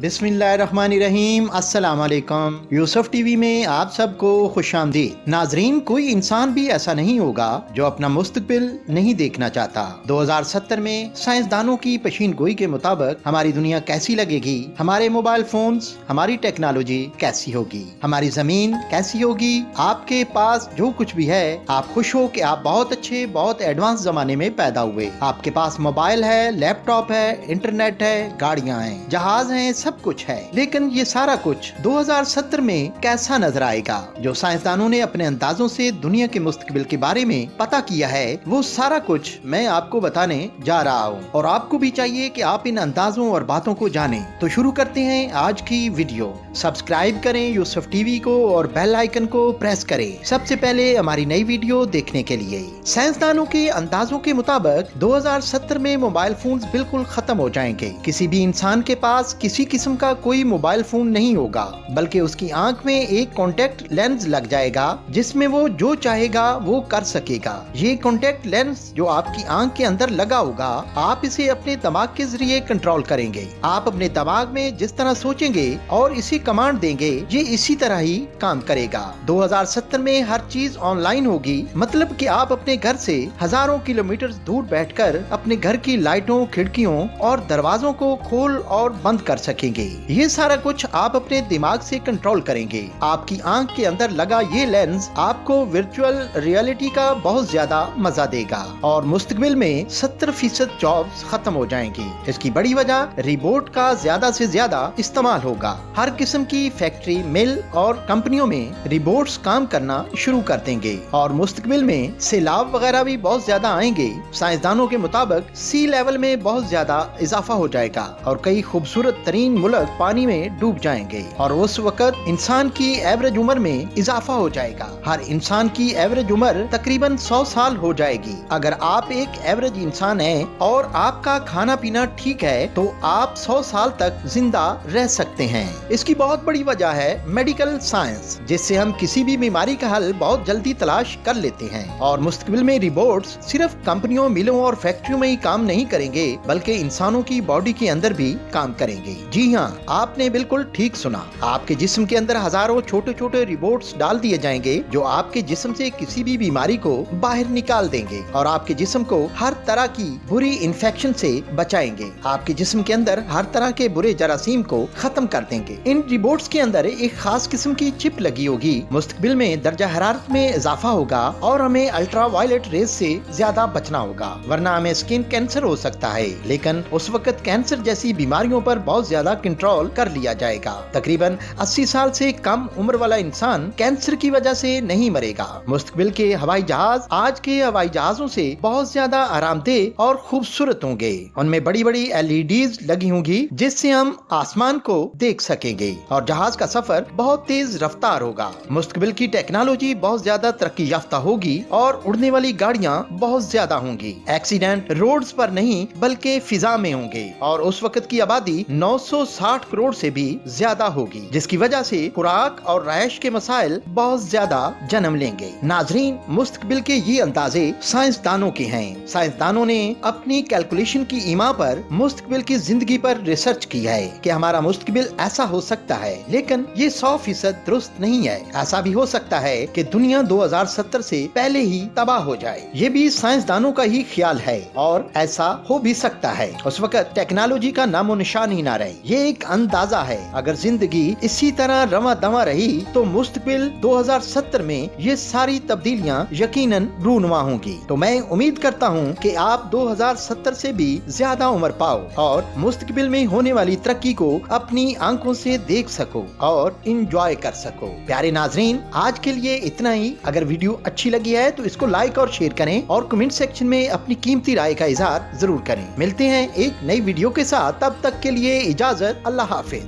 बिस्मिल्लाहिर्रहमानिर्रहीम। अस्सलाम वालेकुम। यूसुफ टीवी में आप सबको खुशामदीद। नाजरीन, कोई इंसान भी ऐसा नहीं होगा जो अपना मुस्तकबिल नहीं देखना चाहता। 2070 में साइंसदानों की पेशीन गोई के मुताबिक हमारी दुनिया कैसी लगेगी, हमारे मोबाइल फोन्स, हमारी टेक्नोलॉजी कैसी होगी, हमारी जमीन कैसी होगी। आपके पास जो कुछ भी है, आप खुश हो कि आप बहुत अच्छे, बहुत एडवांस जमाने में पैदा हुए। आपके पास मोबाइल है, लैपटॉप है, इंटरनेट है, गाड़ियाँ हैं, जहाज हैं, सब कुछ है। लेकिन ये सारा कुछ 2070 में कैसा नजर आएगा? जो साइंसदानों ने अपने अंदाजों से दुनिया के मुस्तकबिल के बारे में पता किया है, वो सारा कुछ मैं आपको बताने जा रहा हूँ, और आपको भी चाहिए कि आप इन अंदाजों और बातों को जानें। तो शुरू करते हैं आज की वीडियो। सब्सक्राइब करें यूसुफ टीवी को और बेल आइकन को प्रेस करें सबसे पहले हमारी नई वीडियो देखने के लिए। साइंसदानों के अंदाजों के मुताबिक 2070 में मोबाइल फोन बिल्कुल खत्म हो जाएंगे। किसी भी इंसान के पास किसी किस्म का कोई मोबाइल फोन नहीं होगा, बल्कि उसकी आंख में एक कॉन्टेक्ट लेंस लग जाएगा जिसमें वो जो चाहेगा वो कर सकेगा। ये कॉन्टेक्ट लेंस जो आपकी आंख के अंदर लगा होगा, आप इसे अपने दिमाग के जरिए कंट्रोल करेंगे। आप अपने दिमाग में जिस तरह सोचेंगे और इसे कमांड देंगे, ये इसी तरह ही काम करेगा। 2070 में हर चीज ऑनलाइन होगी, मतलब कि आप अपने घर से हजारों किलोमीटर दूर बैठकर अपने घर की लाइटों, खिड़कियों और दरवाजों को खोल और बंद कर सकेंगे। ये सारा कुछ आप अपने दिमाग से कंट्रोल करेंगे। आपकी आंख के अंदर लगा ये लेंस आपको वर्चुअल रियलिटी का बहुत ज्यादा मजा देगा, और मुस्तकबिल में 70% जॉब्स खत्म हो जाएंगी। इसकी बड़ी वजह रिबोट का ज्यादा से ज्यादा इस्तेमाल होगा। हर किस्म की फैक्ट्री, मिल और कंपनियों में रिबोट्स काम करना शुरू कर देंगे, और मुस्तकबिल में सैलाब वगैरह भी बहुत ज्यादा आएंगे। साइंसदानों के मुताबिक सी लेवल में बहुत ज्यादा इजाफा हो जाएगा और कई खूबसूरत तरीन मुल्क पानी में डूब जाएंगे, और उस वक्त इंसान की एवरेज उम्र में इजाफा हो जाएगा। हर इंसान की एवरेज उम्र तकरीबन 100 साल हो जाएगी। अगर आप एक एवरेज इंसान हैं और आपका खाना पीना ठीक है, तो आप 100 साल तक जिंदा रह सकते हैं। इसकी बहुत बड़ी वजह है मेडिकल साइंस, जिससे हम किसी भी बीमारी का हल बहुत जल्दी तलाश कर लेते हैं। और मुस्तकबिल में रिबोट्स सिर्फ कंपनियों, मिलों और फैक्ट्रियों में ही काम नहीं करेंगे, बल्कि इंसानों की बॉडी के अंदर भी काम करेंगे। जी हाँ, आपने बिल्कुल ठीक सुना। आपके जिस्म के अंदर हजारों छोटे छोटे रिबोट्स डाल दिए जाएंगे, जो आपके जिस्म से किसी भी बीमारी को बाहर निकाल देंगे और आपके जिस्म को हर तरह की बुरी इन्फेक्शन से बचाएंगे। आपके जिस्म के अंदर हर तरह के बुरे जरासीम को खत्म कर देंगे। इन रिबोट्स के अंदर एक खास किस्म की चिप लगी होगी। मुस्तकबिल में दर्जा हरारत में इजाफा होगा और हमें अल्ट्रा वायलेट रेज से ज्यादा बचना होगा, वरना हमें स्किन कैंसर हो सकता है। लेकिन उस वक्त कैंसर जैसी बीमारियों पर बहुत ज्यादा कंट्रोल कर लिया जाएगा। तकरीबन 80 साल से कम उम्र वाला इंसान कैंसर की वजह से नहीं मरेगा। मुस्तकबिल के हवाई जहाज आज के हवाई जहाजों से बहुत ज्यादा आरामदेह और खूबसूरत होंगे। उनमें बड़ी बड़ी LEDs लगी होंगी, जिससे हम आसमान को देख सकेंगे, और जहाज का सफर बहुत तेज रफ्तार होगा। मुस्तकबिल की टेक्नोलॉजी बहुत ज्यादा तरक्की याफ्ता होगी और उड़ने वाली गाड़ियाँ बहुत ज्यादा होंगी। एक्सीडेंट रोड्स पर नहीं बल्कि फिजा में होंगे, और उस वक्त की आबादी 960 करोड़ से भी ज्यादा होगी, जिसकी वजह से खुराक और रहायश के मसाइल बहुत ज्यादा जन्म लेंगे। नाजरीन, मुस्तकबिल के ये अंदाजे साइंसदानों के हैं। साइंसदानों ने अपनी कैलकुलेशन की ईमा पर मुस्तकबिल की जिंदगी पर रिसर्च की है कि हमारा मुस्तकबिल ऐसा हो सकता है, लेकिन ये 100% दुरुस्त नहीं है। ऐसा भी हो सकता है कि दुनिया 2070 से पहले ही तबाह हो जाए। ये भी साइंसदानों का ही ख्याल है, और ऐसा हो भी सकता है। उस वक्त टेक्नोलॉजी का नामो निशान ही ना रहे। ये एक अंदाजा है। अगर जिंदगी इसी तरह रवा दवा रही, तो मुस्तकबिल 2070 में ये सारी तब्दीलियां यकीनन रूनुमा होंगी। तो मैं उम्मीद करता हूँ कि आप 2070 से भी ज्यादा उम्र पाओ और मुस्तकबिल में होने वाली तरक्की को अपनी आंखों से देख सको और इंजॉय कर सको। प्यारे नाजरीन, आज के लिए इतना ही। अगर वीडियो अच्छी लगी है तो इसको लाइक और शेयर करें, और कमेंट सेक्शन में अपनी कीमती राय का इजहार जरूर करें। मिलते हैं एक नई वीडियो के साथ, तब तक के लिए इजाजत। अल्लाह हाफिज।